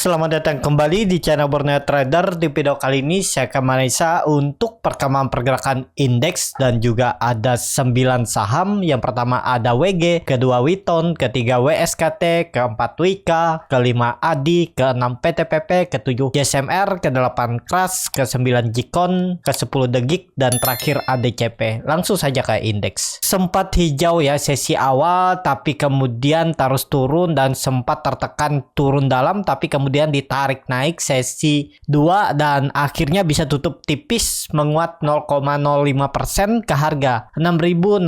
Selamat datang kembali di channel Borneo Trader. Di video kali ini saya akan menganalisa untuk perkembangan pergerakan indeks dan juga ada 9 saham. Yang pertama ada WG, kedua Witon, ketiga WSKT, keempat Wika, kelima ADI, keenam PTPP, ketujuh JSMR, kedelapan Kras, ke-9 Jikon, ke-10 Degik, dan terakhir ADCP. Langsung saja ke indeks. Sempat hijau ya sesi awal, tapi kemudian terus turun dan sempat tertekan turun dalam, tapi kemudian ditarik naik sesi 2 dan akhirnya bisa tutup tipis menguat 0,05% ke harga 6.688.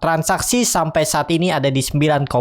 Transaksi sampai saat ini ada di 9,1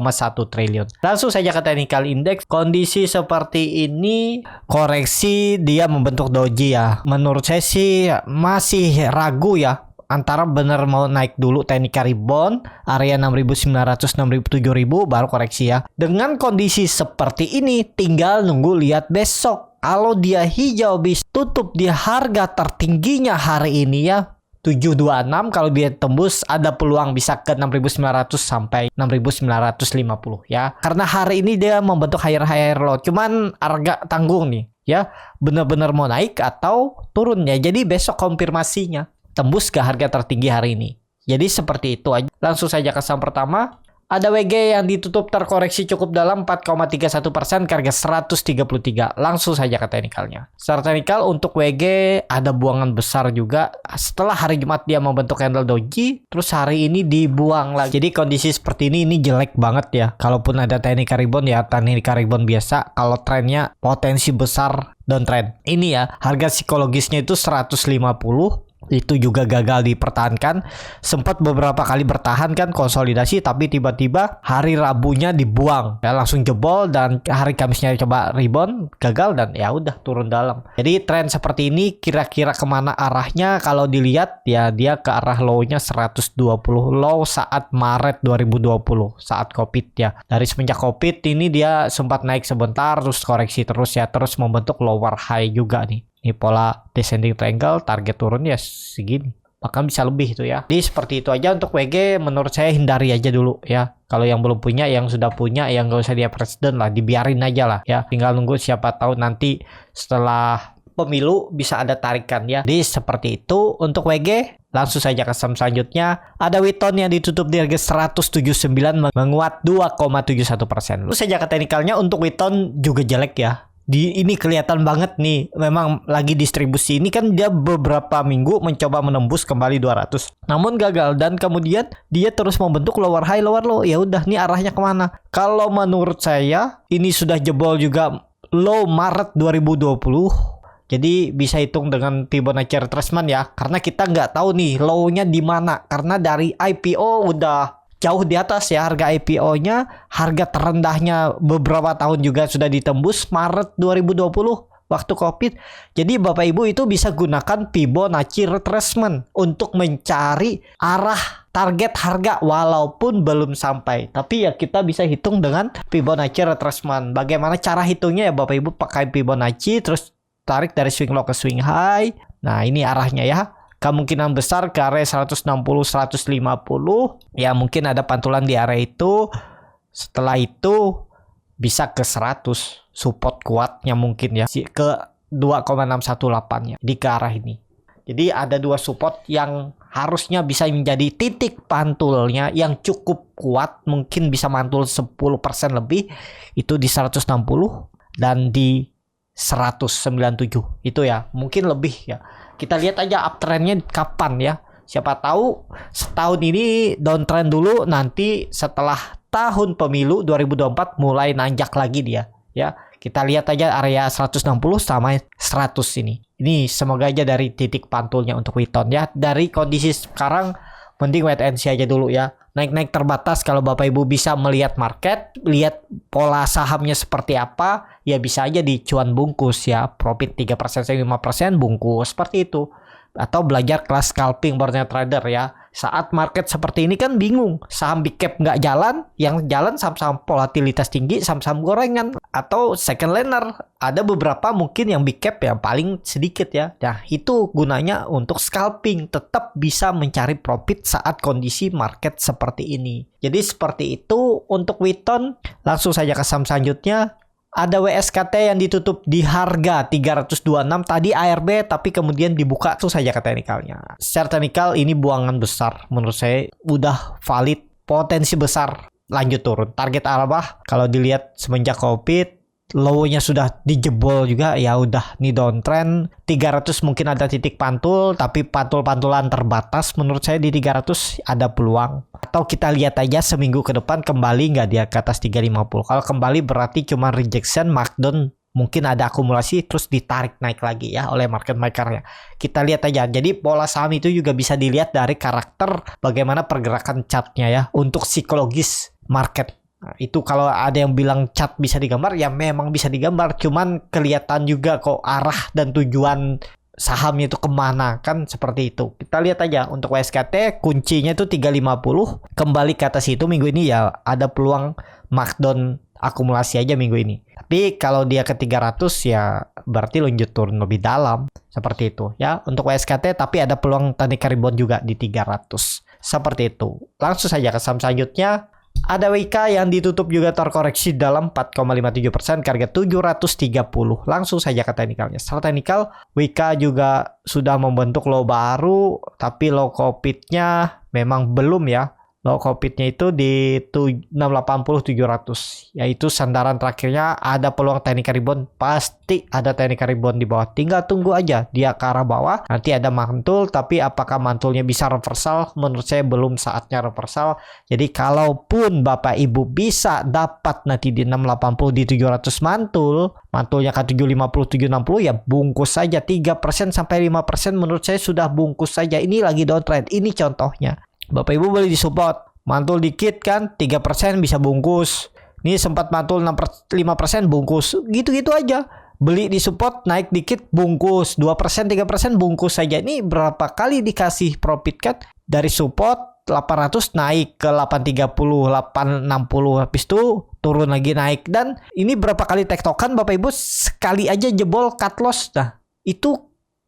triliun. Langsung saja ke technical index. Kondisi seperti ini, koreksi dia membentuk doji ya. Menurut saya sih masih ragu ya, antara benar mau naik dulu technical rebound area 6.900 6.000 7.000 baru koreksi ya. Dengan kondisi seperti ini tinggal nunggu lihat besok. Kalau dia hijau bisa tutup di harga tertingginya hari ini ya 726, kalau dia tembus ada peluang bisa ke 6.900 sampai 6.950 ya. Karena hari ini dia membentuk higher low, cuman harga tanggung nih ya, benar-benar mau naik atau turun ya. Jadi besok konfirmasinya tembus ke harga tertinggi hari ini. Jadi seperti itu aja. Langsung saja ke saham pertama. Ada WG yang ditutup terkoreksi cukup dalam 4,31% ke harga 133. Langsung saja ke teknikalnya. Secara teknikal untuk WG ada buangan besar juga. Setelah hari Jumat dia membentuk candle doji, terus hari ini dibuang lagi. Jadi kondisi seperti ini jelek banget ya. Kalaupun ada technical rebound ya technical rebound biasa. Kalau trennya potensi besar downtrend. Ini ya, harga psikologisnya itu 150. Itu juga gagal dipertahankan. Sempat beberapa kali bertahan kan konsolidasi, tapi tiba-tiba hari Rabunya dibuang ya, langsung jebol, dan hari Kamisnya coba rebound gagal dan ya udah turun dalam. Jadi tren seperti ini kira-kira kemana arahnya? Kalau dilihat ya dia ke arah low-nya 120, low saat Maret 2020 saat Covid ya. Dari semenjak Covid ini dia sempat naik sebentar terus koreksi terus ya, terus membentuk lower high juga nih. Ini pola descending triangle, target turun ya segini, bahkan bisa lebih itu ya. Jadi seperti itu aja untuk WG. Menurut saya hindari aja dulu ya. Kalau yang belum punya, yang sudah punya, yang gak usah dia presiden lah, dibiarin aja lah ya. Tinggal nunggu, siapa tahu nanti setelah pemilu bisa ada tarikan ya. Jadi seperti itu untuk WG. Langsung saja ke saham selanjutnya. Ada Witon yang ditutup di harga 179 menguat 2,71%. Lalu saja ke teknikalnya. Untuk Witon juga jelek ya. Ini kelihatan banget nih, memang lagi distribusi. Ini kan dia beberapa minggu mencoba menembus kembali 200, namun gagal, dan kemudian dia terus membentuk lower high lower low. Ya udah, nih arahnya kemana? Kalau menurut saya ini sudah jebol juga low Maret 2020. Jadi bisa hitung dengan Fibonacci retracement ya, karena kita nggak tahu nih low-nya di mana. Karena dari IPO udah jauh di atas ya harga IPO-nya, harga terendahnya beberapa tahun juga sudah ditembus Maret 2020 waktu Covid. Jadi Bapak Ibu itu bisa gunakan Fibonacci retracement untuk mencari arah target harga walaupun belum sampai. Tapi ya kita bisa hitung dengan Fibonacci retracement. Bagaimana cara hitungnya ya Bapak Ibu, pakai Fibonacci terus tarik dari swing low ke swing high. Nah, ini arahnya ya. Kemungkinan besar ke area 160-150 ya, mungkin ada pantulan di area itu. Setelah itu bisa ke 100, support kuatnya mungkin ya ke 2,618 ya, di ke arah ini. Jadi ada dua support yang harusnya bisa menjadi titik pantulnya yang cukup kuat, mungkin bisa mantul 10% lebih, itu di 160 dan di 197 itu ya, mungkin lebih ya. Kita lihat aja uptrendnya kapan ya. Siapa tahu setahun ini downtrend dulu, nanti setelah tahun pemilu 2024 mulai nanjak lagi dia ya. Kita lihat aja area 160 sama 100 ini. Ini semoga aja dari titik pantulnya untuk Witon ya. Dari kondisi sekarang mending wait and see aja dulu ya. Naik-naik terbatas. Kalau Bapak Ibu bisa melihat market, lihat pola sahamnya seperti apa, ya bisa aja di cuan bungkus ya. Profit 3% 5% bungkus seperti itu. Atau belajar kelas scalping Borneo Trader ya. Saat market seperti ini kan bingung, saham big cap nggak jalan, yang jalan saham-saham volatilitas tinggi, saham-saham gorengan, atau second laner. Ada beberapa mungkin yang big cap yang paling sedikit ya. Nah itu gunanya untuk scalping, tetap bisa mencari profit saat kondisi market seperti ini. Jadi seperti itu untuk Witon. Langsung saja ke saham selanjutnya. Ada WSKT yang ditutup di harga 326 tadi ARB, tapi kemudian dibuka tuh saja ke teknikalnya. Secara teknikal ini buangan besar, menurut saya udah valid, potensi besar lanjut turun. Target arah kalau dilihat semenjak Covid, low-nya sudah dijebol juga, ya udah nih downtrend. 300 mungkin ada titik pantul, tapi pantul-pantulan terbatas. Menurut saya di 300 ada peluang. Atau kita lihat aja seminggu ke depan kembali nggak dia ke atas 350. Kalau kembali berarti cuma rejection, markdown, mungkin ada akumulasi terus ditarik naik lagi ya oleh market maker-nya. Kita lihat aja. Jadi pola saham itu juga bisa dilihat dari karakter bagaimana pergerakan chartnya ya untuk psikologis market. Nah, itu kalau ada yang bilang chart bisa digambar, ya memang bisa digambar. Cuman kelihatan juga kok arah dan tujuan sahamnya itu kemana, kan seperti itu. Kita lihat aja untuk WSKT kuncinya itu 350. Kembali ke atas itu minggu ini ya ada peluang markdown akumulasi aja minggu ini. Tapi kalau dia ke 300 ya berarti lanjut turun lebih dalam. Seperti itu ya untuk WSKT, tapi ada peluang teknikal rebound juga di 300. Seperti itu. Langsung saja ke saham selanjutnya. Ada WK yang ditutup juga terkoreksi dalam 4,57% ke harga 730. Langsung saja ke teknikalnya. Secara teknikal, WK juga sudah membentuk low baru, tapi low Covid-nya memang belum ya. Low Covid-nya itu di 680-700. Yaitu sandaran terakhirnya ada peluang technical rebound. Pasti ada technical rebound di bawah. Tinggal tunggu aja dia ke arah bawah. Nanti ada mantul, tapi apakah mantulnya bisa reversal? Menurut saya belum saatnya reversal. Jadi kalaupun Bapak Ibu bisa dapat nanti di 680 di 700 mantul, mantulnya ke 750 760 ya bungkus saja 3% sampai 5% menurut saya sudah bungkus saja. Ini lagi downtrend. Ini contohnya. Bapak Ibu beli di support, mantul dikit kan 3% bisa bungkus. Ini sempat mantul 5% bungkus. Gitu-gitu aja. Beli di support naik dikit bungkus, 2% 3% bungkus saja. Ini berapa kali dikasih profit kan? Dari support 800 naik ke 830, 860, habis itu turun lagi naik. Dan ini berapa kali tektokan Bapak Ibu, sekali aja jebol cut loss. Nah, itu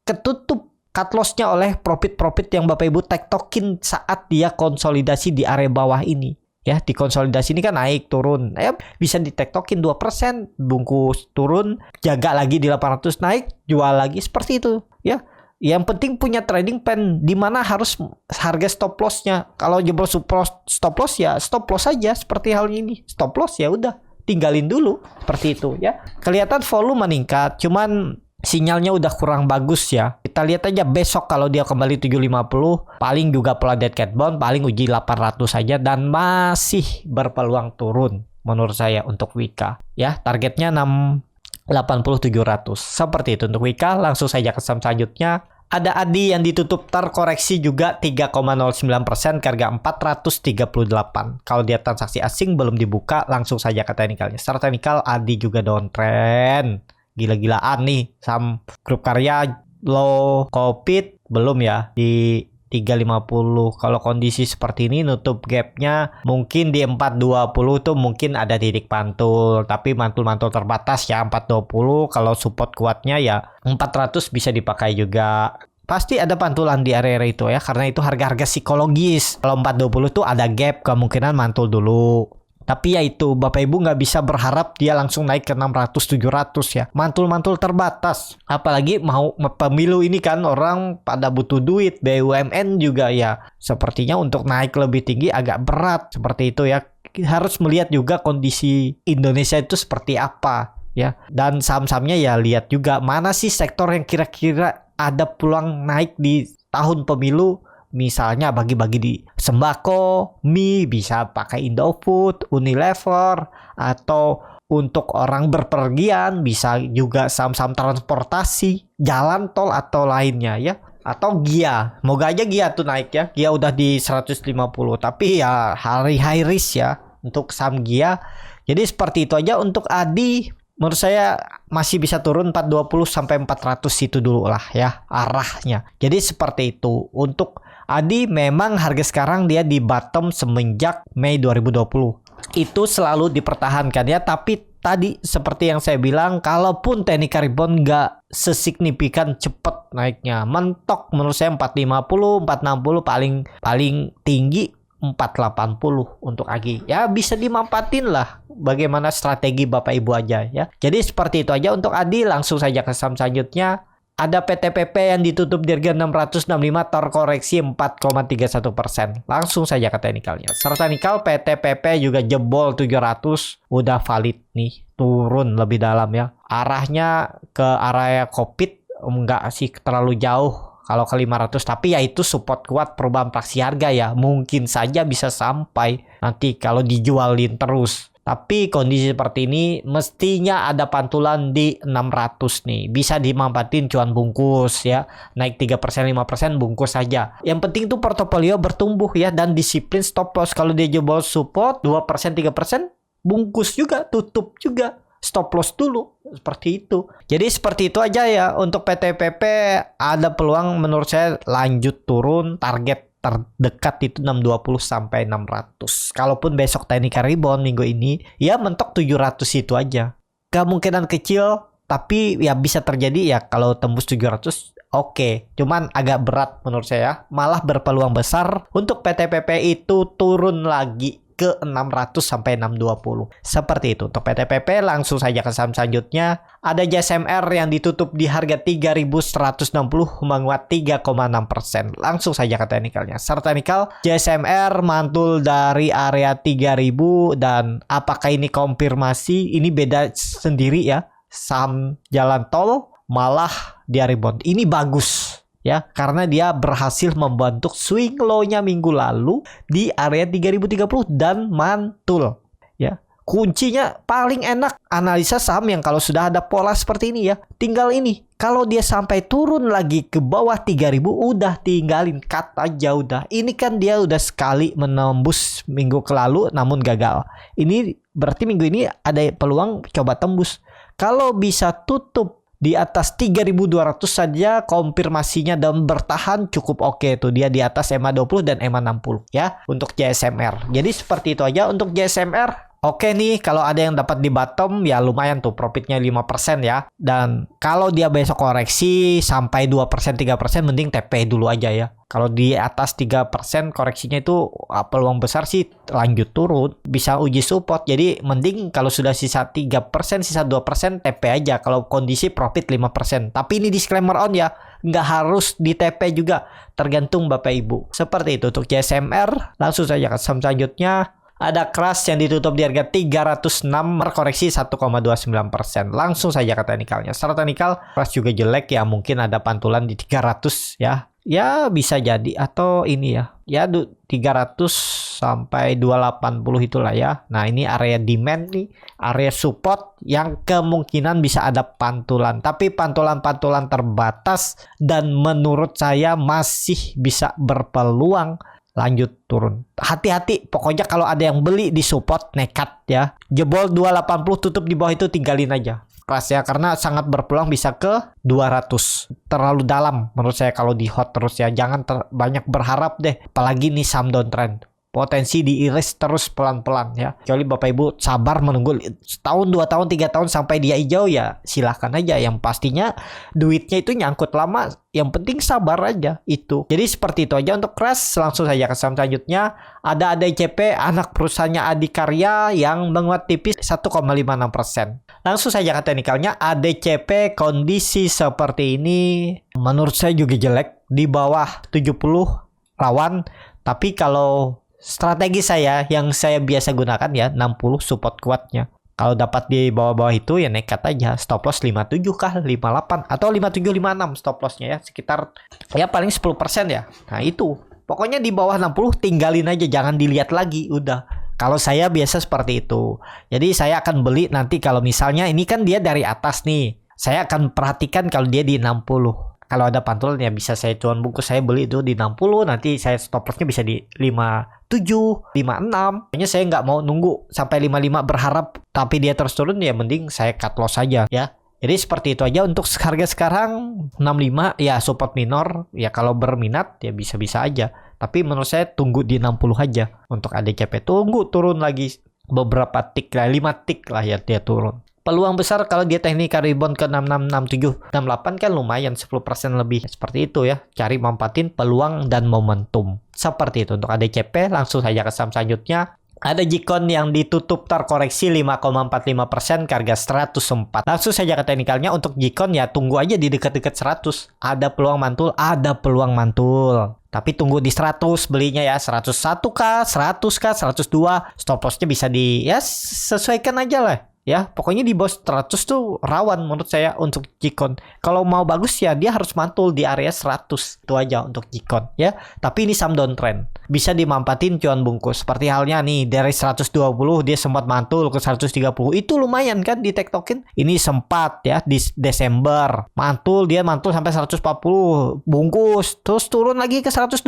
ketutup cut loss-nya oleh profit-profit yang Bapak Ibu tektokin saat dia konsolidasi di area bawah ini. Ya, di konsolidasi ini kan naik turun. Ya, bisa ditektokin 2%, bungkus turun, jaga lagi di 800 naik, jual lagi seperti itu, ya. Yang penting punya trading plan di mana harus harga stop loss-nya. Kalau jebol stop loss ya stop loss saja seperti hal ini. Stop loss ya udah tinggalin dulu seperti itu ya. Kelihatan volume meningkat, cuman sinyalnya udah kurang bagus ya. Kita lihat aja besok kalau dia kembali 750, paling juga pola dead cat bound, paling uji 800 saja dan masih berpeluang turun menurut saya untuk WIKA. Ya, targetnya 680-700. Seperti itu untuk WIKA. Langsung saja ke saham selanjutnya. Ada ADI yang ditutup terkoreksi juga 3,09% ke harga 438. Kalau dia transaksi asing belum dibuka, langsung saja ke teknikalnya. Secara teknikal ADI juga downtrend. Gila-gilaan nih saham grup karya low Covid belum ya di 350. Kalau kondisi seperti ini nutup gapnya mungkin di 420 tuh mungkin ada titik pantul, tapi mantul-mantul terbatas ya 420. Kalau support kuatnya ya 400 bisa dipakai juga. Pasti ada pantulan di area itu ya, karena itu harga-harga psikologis. Kalau 420 tuh ada gap, kemungkinan mantul dulu. Tapi ya itu, Bapak Ibu nggak bisa berharap dia langsung naik ke 600-700 ya. Mantul-mantul terbatas. Apalagi mau pemilu ini kan orang pada butuh duit. BUMN juga ya. Sepertinya untuk naik lebih tinggi agak berat. Seperti itu ya. Harus melihat juga kondisi Indonesia itu seperti apa ya. Dan saham-sahamnya ya lihat juga mana sih sektor yang kira-kira ada peluang naik di tahun pemilu. Misalnya bagi-bagi di sembako, mie, bisa pakai Indofood, Unilever, atau untuk orang berpergian bisa juga saham-saham transportasi, jalan tol atau lainnya ya. Atau Gia, moga aja Gia tuh naik ya. Gia udah di 150, tapi ya hari high risk ya untuk saham Gia. Jadi seperti itu aja untuk ADI. Menurut saya masih bisa turun 420 sampai 400 itu dulu lah ya arahnya. Jadi seperti itu. Untuk ADI memang harga sekarang dia di bottom semenjak Mei 2020. Itu selalu dipertahankan ya. Tapi tadi seperti yang saya bilang, kalaupun technical rebound nggak sesignifikan cepet naiknya. Mentok menurut saya 450, 460 paling tinggi 480 untuk Agi. Ya bisa dimanfaatin lah bagaimana strategi Bapak Ibu aja ya. Jadi seperti itu aja untuk Adi. Langsung saja ke saham selanjutnya. Ada PTPP yang ditutup di harga 665 terkoreksi 4,31%. Langsung saja ke teknikalnya. Serta nikel PTPP juga jebol 700. Udah valid nih. Turun lebih dalam ya. Arahnya ke area COVID. Enggak sih terlalu jauh. Kalau ke 500, tapi ya itu support kuat perubahan praksi harga ya. Mungkin saja bisa sampai nanti kalau dijualin terus. Tapi kondisi seperti ini mestinya ada pantulan di 600 nih. Bisa dimanfaatin cuan bungkus ya. Naik 3%, 5% bungkus saja. Yang penting tuh portofolio bertumbuh ya. Dan disiplin stop loss. Kalau dia jebol support 2%, 3%, bungkus juga, tutup juga. Stop loss dulu. Seperti itu. Jadi seperti itu aja ya. Untuk PTPP ada peluang menurut saya lanjut turun. Target terdekat itu 620 sampai 600. Kalaupun besok technical rebound minggu ini, ya mentok 700 itu aja. Kemungkinan kecil, tapi ya bisa terjadi ya kalau tembus 700. Oke, cuman agak berat menurut saya. Malah berpeluang besar untuk PTPP itu turun lagi ke 600 sampai 620. Seperti itu untuk PTPP. Langsung saja ke saham selanjutnya. Ada JSMR yang ditutup di harga 3.160 menguat 3,6%. Langsung saja ke teknikalnya. Serta nikel JSMR mantul dari area 3.000 dan apakah ini konfirmasi? Ini beda sendiri ya. Saham jalan tol malah dia rebound. Ini bagus. Ya, karena dia berhasil membentuk swing low-nya minggu lalu di area 3030 dan mantul. Ya, kuncinya paling enak analisa saham yang kalau sudah ada pola seperti ini ya. Tinggal ini, kalau dia sampai turun lagi ke bawah 3000 udah tinggalin, cut aja udah. Ini kan dia udah sekali menembus minggu ke lalu namun gagal. Ini berarti minggu ini ada peluang coba tembus. Kalau bisa tutup di atas 3.200 saja konfirmasinya dan bertahan cukup oke tuh. Dia di atas EMA 20 dan EMA 60 ya untuk JSMR. Jadi seperti itu aja untuk JSMR. Oke nih, kalau ada yang dapat di bottom ya lumayan tuh profitnya 5% ya. Dan kalau dia besok koreksi sampai 2%, 3% mending TP dulu aja ya. Kalau di atas 3% koreksinya itu peluang besar sih lanjut turun. Bisa uji support. Jadi mending kalau sudah sisa 3%, sisa 2% TP aja. Kalau kondisi profit 5%. Tapi ini disclaimer on ya. Nggak harus di TP juga. Tergantung Bapak Ibu. Seperti itu untuk JSMR. Langsung saja ke saham selanjutnya. Ada Crush yang ditutup di harga 306 berkoreksi 1,29%. Langsung saja ke teknikalnya. Secara teknikal Crush juga jelek ya. Mungkin ada pantulan di 300 ya. Ya bisa jadi. Atau ini ya. Ya 300 sampai 280 itulah ya. Nah ini area demand nih. Area support yang kemungkinan bisa ada pantulan. Tapi pantulan-pantulan terbatas. Dan menurut saya masih bisa berpeluang lanjut turun. Hati-hati, pokoknya kalau ada yang beli di support nekat ya. Jebol 280 tutup di bawah itu tinggalin aja. Keras ya, karena sangat berpeluang bisa ke 200. Terlalu dalam menurut saya kalau di hot terus ya. Jangan banyak berharap deh. Apalagi nih saham downtrend. Potensi diiris terus pelan-pelan ya. Kecuali Bapak Ibu sabar menunggu setahun, 2 tahun, 3 tahun sampai dia hijau ya silahkan aja. Yang pastinya duitnya itu nyangkut lama. Yang penting sabar aja itu. Jadi seperti itu aja untuk Crush. Langsung saja ke saham selanjutnya. Ada ADCP anak perusahaannya Adikarya yang menguat tipis 1,56%. Langsung saja ke teknikalnya. ADCP kondisi seperti ini menurut saya juga jelek. Di bawah 70 lawan. Tapi kalau strategi saya yang saya biasa gunakan ya 60 support kuatnya. Kalau dapat di bawah-bawah itu ya nekat aja. Stop loss 57 kah 58 atau 57 56 stop lossnya ya. Sekitar ya paling 10% ya. Nah itu. Pokoknya di bawah 60 tinggalin aja, jangan dilihat lagi udah. Kalau saya biasa seperti itu. Jadi saya akan beli nanti kalau misalnya ini kan dia dari atas nih. Saya akan perhatikan kalau dia di 60. Kalau ada pantulan ya bisa saya cuan bungkus, saya beli itu di 60, nanti saya stop lossnya bisa di 57, 56. Pokoknya saya nggak mau nunggu sampai 55 berharap tapi dia terus turun ya mending saya cut loss saja ya. Jadi seperti itu aja untuk harga sekarang 65 ya support minor ya kalau berminat ya bisa-bisa aja. Tapi menurut saya tunggu di 60 aja untuk ADCP, tunggu turun lagi beberapa tick lah, 5 tick lah ya dia turun. Peluang besar kalau dia technical rebound ke 66, 67, 68 kan lumayan 10% lebih. Seperti itu ya. Cari manfaatin peluang dan momentum. Seperti itu untuk ADCP. Langsung saja ke saham selanjutnya. Ada Jikon yang ditutup terkoreksi 5,45% ke harga 104. Langsung saja ke teknikalnya. Untuk Jikon ya tunggu aja di dekat-dekat 100. Ada peluang mantul, ada peluang mantul. Tapi tunggu di 100 belinya ya. 101 kah, 100 kah, 102. Stop lossnya bisa ya sesuaikan aja lah. Ya, pokoknya di bawah 100 tuh rawan menurut saya untuk Jikon. Kalau mau bagus ya dia harus mantul di area 100. Itu aja untuk Jikon ya. Tapi ini saham downtrend. Bisa dimanfaatin cuan bungkus. Seperti halnya nih dari 120 dia sempat mantul ke 130. Itu lumayan kan di tektokin. Ini sempat ya di Desember. Dia mantul sampai 140 bungkus. Terus turun lagi ke 120.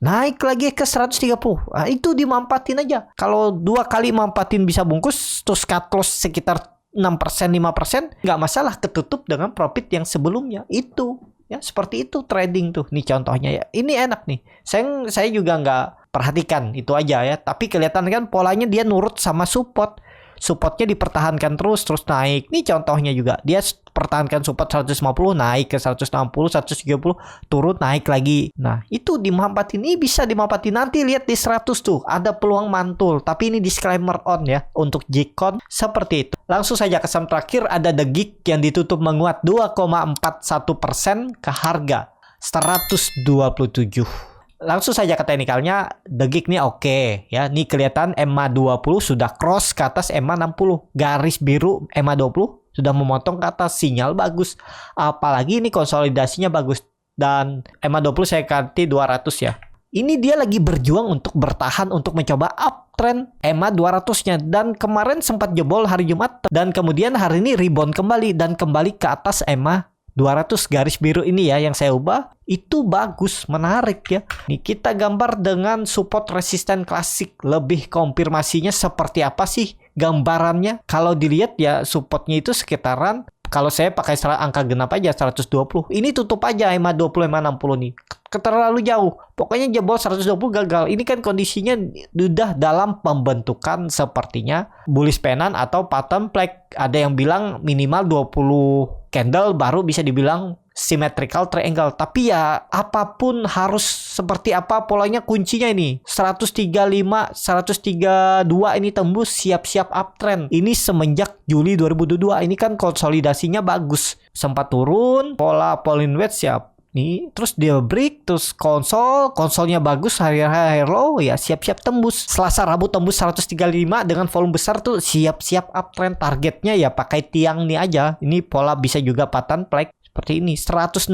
Naik lagi ke 130. Nah, itu dimanfaatin aja. Kalau 2 kali manfaatin bisa bungkus, terus cut loss sekitar 6%, 5%, nggak masalah, ketutup dengan profit yang sebelumnya. Itu ya seperti itu trading tuh. Nih contohnya ya. Ini enak nih. Saya juga nggak perhatikan itu aja ya. Tapi kelihatan kan polanya dia nurut sama support. Supportnya dipertahankan terus naik. Ini contohnya juga. Dia pertahankan support 150, naik ke 160, 130, turun, naik lagi. Nah, itu dimanfaatin. Ini bisa dimanfaatin. Nanti lihat di 100 tuh. Ada peluang mantul. Tapi ini disclaimer on ya. Untuk Jikon seperti itu. Langsung saja ke saham terakhir. Ada The Geek yang ditutup menguat 2,41% ke harga 127. Langsung saja ke teknikalnya. The Geek nih oke ya. Nih kelihatan EMA 20 sudah cross ke atas EMA 60. Garis biru EMA 20 sudah memotong ke atas. Sinyal bagus. Apalagi ini konsolidasinya bagus. Dan EMA 20 saya ganti 200 ya. Ini dia lagi berjuang untuk bertahan untuk mencoba uptrend EMA 200-nya. Dan kemarin sempat jebol hari Jumat. Dan kemudian hari ini rebound kembali. Dan kembali ke atas EMA 200 garis biru ini ya yang saya ubah. Itu bagus, menarik ya. Nih kita gambar dengan support resisten klasik. Lebih konfirmasinya seperti apa sih gambarannya. Kalau dilihat ya supportnya itu sekitaran, kalau saya pakai angka genap aja 120. Ini tutup aja EMA 20, EMA 60 nih. Terlalu jauh. Pokoknya jebol 120 gagal. Ini kan kondisinya sudah dalam pembentukan sepertinya bullish pennant atau pattern flag. Ada yang bilang minimal 20 candle baru bisa dibilang symmetrical triangle. Tapi ya apapun harus seperti apa polanya, kuncinya ini 135, 132 ini tembus, siap-siap uptrend. Ini semenjak Juli 2022. Ini kan konsolidasinya bagus. Sempat turun, pola Pauline Wedge siap. Nih, terus dia break, terus konsolnya bagus, high low, ya siap-siap tembus. Selasa Rabu tembus 135 dengan volume besar tuh siap-siap uptrend. Targetnya ya pakai tiang nih aja. Ini pola bisa juga pattern flag seperti ini. 165,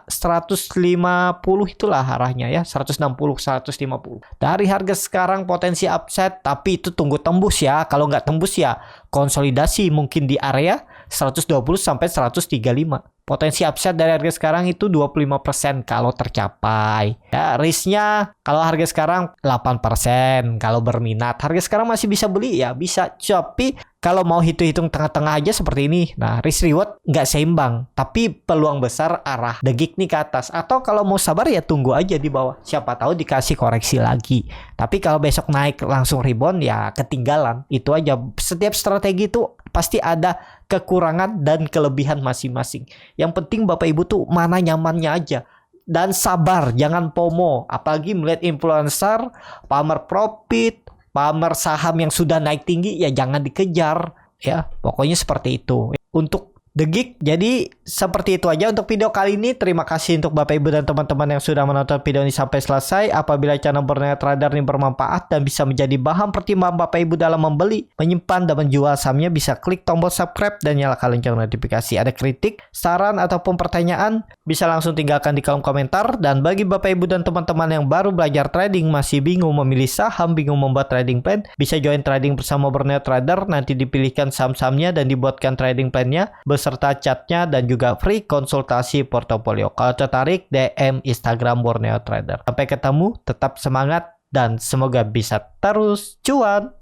150 itulah arahnya ya. 160, 150. Dari harga sekarang potensi upside, tapi itu tunggu tembus ya. Kalau nggak tembus ya konsolidasi mungkin di area 120 sampai 135. Potensi upside dari harga sekarang itu 25% kalau tercapai. Ya, risknya kalau harga sekarang 8%. Kalau berminat, harga sekarang masih bisa beli ya, bisa. Tapi kalau mau hitung-hitung tengah-tengah aja seperti ini, nah risk reward nggak seimbang. Tapi peluang besar arah The Geek nih ke atas. Atau kalau mau sabar ya tunggu aja di bawah. Siapa tahu dikasih koreksi lagi. Tapi kalau besok naik langsung rebound ya ketinggalan. Itu aja. Setiap strategi itu pasti ada kekurangan dan kelebihan masing-masing. Yang penting Bapak Ibu tuh mana nyamannya aja. Dan sabar, jangan FOMO. Apalagi melihat influencer, pamer profit, pamer saham yang sudah naik tinggi, ya jangan dikejar. Ya, pokoknya seperti itu. Untuk The Geek, jadi seperti itu aja untuk video kali ini. Terima kasih untuk Bapak Ibu dan teman-teman yang sudah menonton video ini sampai selesai. Apabila channel Borneo Trader ini bermanfaat dan bisa menjadi bahan pertimbangan Bapak Ibu dalam membeli, menyimpan, dan menjual sahamnya, bisa klik tombol subscribe dan nyalakan lonceng notifikasi. Ada kritik, saran, ataupun pertanyaan, bisa langsung tinggalkan di kolom komentar. Dan bagi Bapak Ibu dan teman-teman yang baru belajar trading, masih bingung memilih saham, bingung membuat trading plan, bisa join trading bersama Borneo Trader. Nanti dipilihkan saham-sahamnya dan dibuatkan trading plan-nya serta chatnya dan juga free konsultasi portofolio. Kalau tertarik, DM Instagram Borneo Trader. Sampai ketemu, tetap semangat dan semoga bisa terus cuan.